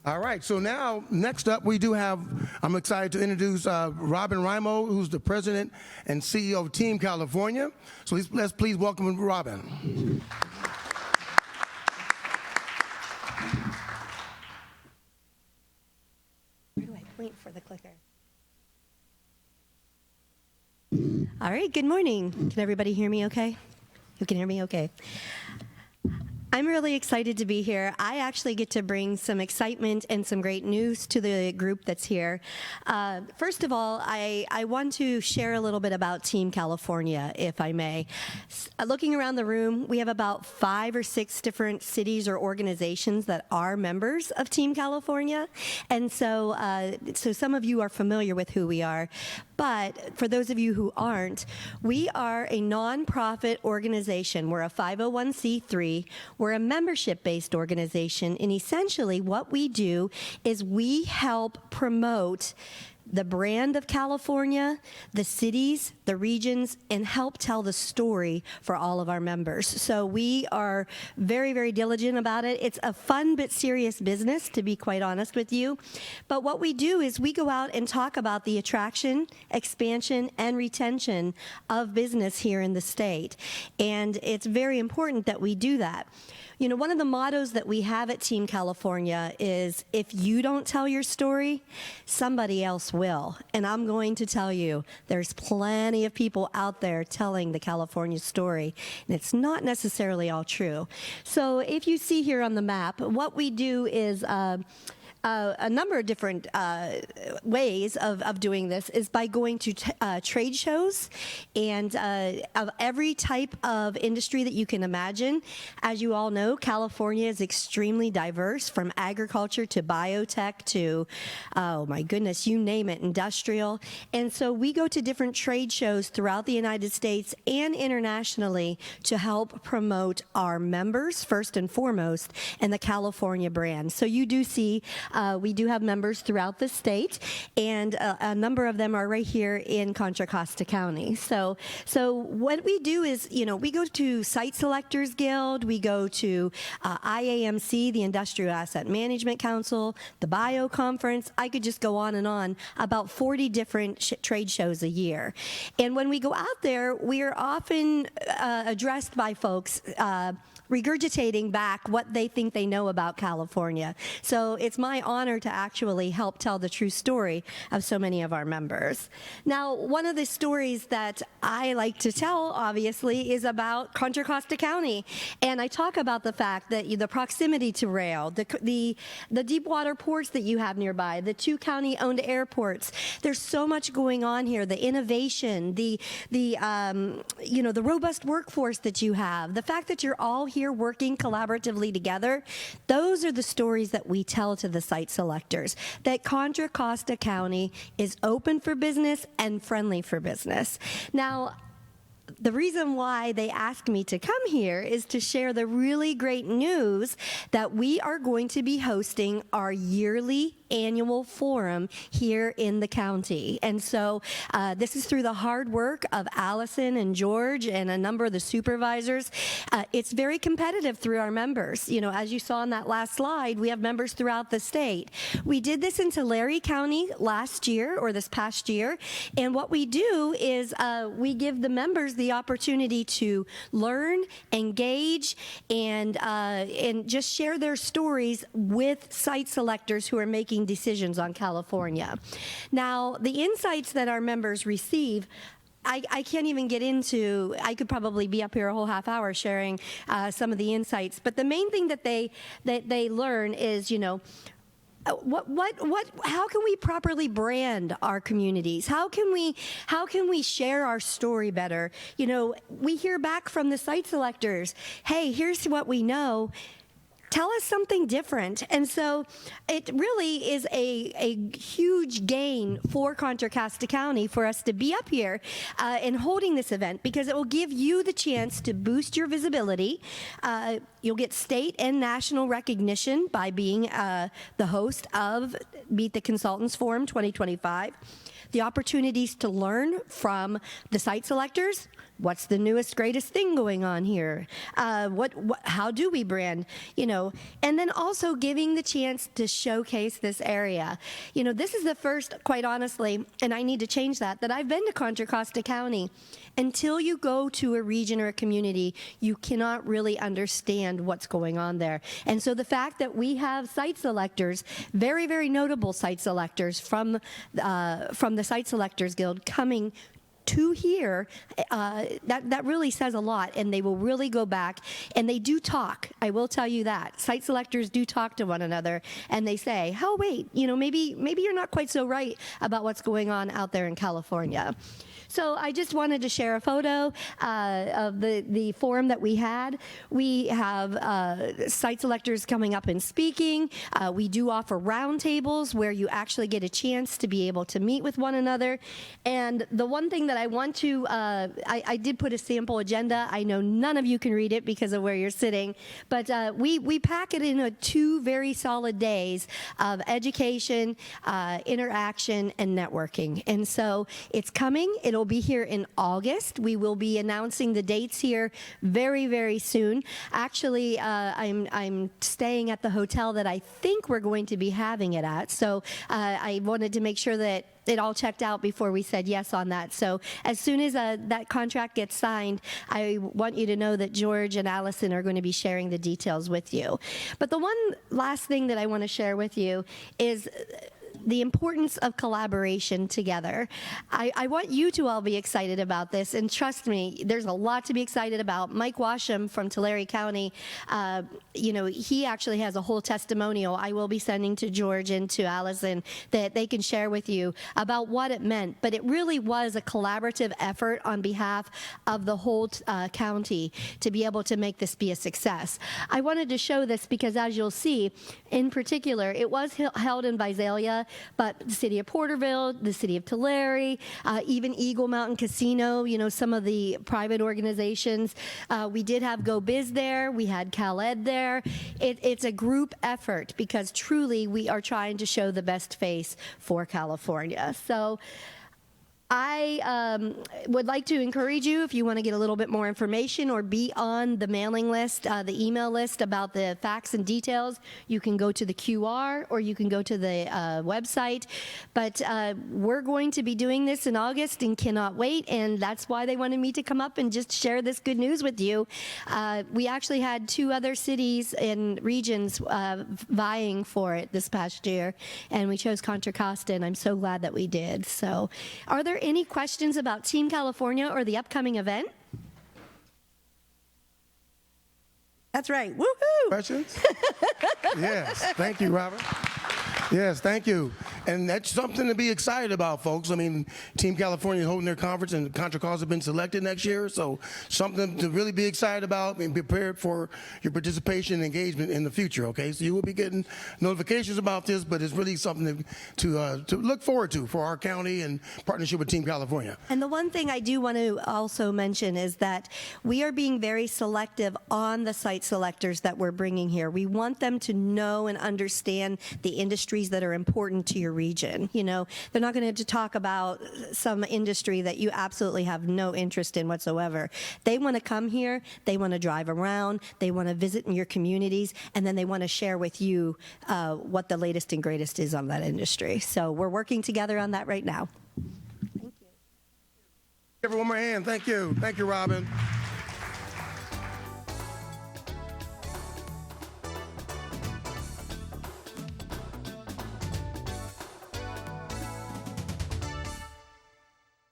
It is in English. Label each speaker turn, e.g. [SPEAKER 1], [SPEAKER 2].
[SPEAKER 1] All right, so now, next up, we do have, I'm excited to introduce Robin Reimold, who's the president and CEO of TeamCalifornia. So let's please welcome Robin.
[SPEAKER 2] Where do I point for the clicker? All right, good morning. Can everybody hear me okay? You can hear me okay? I'm really excited to be here. I actually get to bring some excitement and some great news to the group that's here. First of all, I want to share a little bit about TeamCalifornia, if I may. Looking around the room, we have about 5 or 6 different cities or organizations that are members of TeamCalifornia. And so, so some of you are familiar with who we are. But for those of you who aren't, we are a nonprofit organization. We're a 501c3. We're a membership-based organization, and essentially what we do is we help promote the brand of California, the cities, the regions, and help tell the story for all of our members. So we are very, very diligent about it. It's a fun but serious business, to be quite honest with you. But what we do is we go out and talk about the attraction, expansion, and retention of business here in the state. And it's very important that we do that. You know, one of the mottos that we have at TeamCalifornia is, if you don't tell your story, somebody else will. And I'm going to tell you, there's plenty of people out there telling the California story, and it's not necessarily all true. So if you see here on the map, what we do is a number of different ways of doing this is by going to trade shows and of every type of industry that you can imagine. As you all know, California is extremely diverse, from agriculture to biotech to, oh my goodness, you name it, industrial. And so we go to different trade shows throughout the United States and internationally to help promote our members, first and foremost, and the California brand. So you do see we do have members throughout the state, and a number of them are right here in Contra Costa County. So what we do is, you know, we go to Site Selectors Guild, we go to IAMC, the Industrial Asset Management Council, the Bio Conference. I could just go on and on, about 40 different trade shows a year. And when we go out there, we are often addressed by folks regurgitating back what they think they know about California. So it's my honor to actually help tell the true story of so many of our members. Now, one of the stories that I like to tell, obviously, is about Contra Costa County. And I talk about the fact that the proximity to rail, the deep water ports that you have nearby, the 2 county-owned airports. There's so much going on here, the innovation, the robust workforce that you have, the fact that you're all here working collaboratively together. Those are the stories that we tell to the site selectors, that Contra Costa County is open for business and friendly for business. Now, the reason why they asked me to come here is to share the really great news that we are going to be hosting our yearly annual forum here in the county. And so this is through the hard work of Allison and George and a number of the supervisors. It's very competitive through our members. You know, as you saw in that last slide, we have members throughout the state. We did this in Tulare County last year, or this past year, and what we do is we give the members the opportunity to learn, engage, and just share their stories with site selectors who are making decisions on California. Now, the insights that our members receive, I can't even get into. I could probably be up here a whole half hour sharing some of the insights, but the main thing that they learn is, you know, how can we properly brand our communities? How can we share our story better? You know, we hear back from the site selectors, hey, here's what we know. Tell us something different. And so it really is a huge gain for Contra Costa County for us to be up here and holding this event, because it will give you the chance to boost your visibility. You'll get state and national recognition by being the host of Meet the Consultants Forum 2025. The opportunities to learn from the site selectors, what's the newest, greatest thing going on here? How do we brand? And then also giving the chance to showcase this area. This is the first, quite honestly, and I need to change that I've been to Contra Costa County. Until you go to a region or a community, you cannot really understand what's going on there. And so the fact that we have site selectors, very, very notable site selectors from the Site Selectors Guild coming to here, that really says a lot, and they will really go back, and they do talk. I will tell you that. Site selectors do talk to one another, and they say, oh, wait, maybe you're not quite so right about what's going on out there in California. So I just wanted to share a photo of the forum that we had. We have site selectors coming up and speaking. We do offer roundtables where you actually get a chance to be able to meet with one another. And the one thing that I want to, I did put a sample agenda. I know none of you can read it because of where you're sitting, but we pack it in 2 very solid days of education, interaction, and networking. And so it's coming. It'll be here in August. We will be announcing the dates here very, very soon. Actually, I'm staying at the hotel that I think we're going to be having it at. So I wanted to make sure that it all checked out before we said yes on that. So as soon as that contract gets signed, I want you to know that George and Allison are going to be sharing the details with you. But the one last thing that I want to share with you is the importance of collaboration together. I want you to all be excited about this, and trust me, there's a lot to be excited about. Mike Washam from Tulare County, he actually has a whole testimonial I will be sending to George and to Allison that they can share with you about what it meant. But it really was a collaborative effort on behalf of the whole county to be able to make this be a success. I wanted to show this because, as you'll see, in particular, it was held in Visalia, but the city of Porterville, the city of Tulare, even Eagle Mountain Casino, some of the private organizations. We did have Go Biz there. We had CalEd there. It's a group effort because truly we are trying to show the best face for California. So I would like to encourage you, if you want to get a little bit more information or be on the mailing list, the email list about the facts and details, you can go to the QR or you can go to the website. But we're going to be doing this in August and cannot wait, and that's why they wanted me to come up and just share this good news with you. We actually had 2 other cities and regions vying for it this past year, and we chose Contra Costa, and I'm so glad that we did. So are there any questions about Team California or the upcoming event? That's right. Woohoo!
[SPEAKER 1] Questions? Yes. Thank you, Robert. Yes, thank you. And that's something to be excited about, folks. I mean, Team California is holding their conference, and Contra Costa have been selected next year, so something to really be excited about and be prepared for your participation and engagement in the future, okay? So you will be getting notifications about this, but it's really something to look forward to for our county and partnership with Team California.
[SPEAKER 2] And the one thing I do want to also mention is that we are being very selective on the site selectors that we're bringing here. We want them to know and understand the industries that are important to your region. They're not going to talk about some industry that you absolutely have no interest in whatsoever. They want to come here, they want to drive around, they want to visit in your communities, and then they want to share with you what the latest and greatest is on that industry. So we're working together on that right now. Thank you.
[SPEAKER 1] Give her one more hand. Thank you. Thank you, Robin.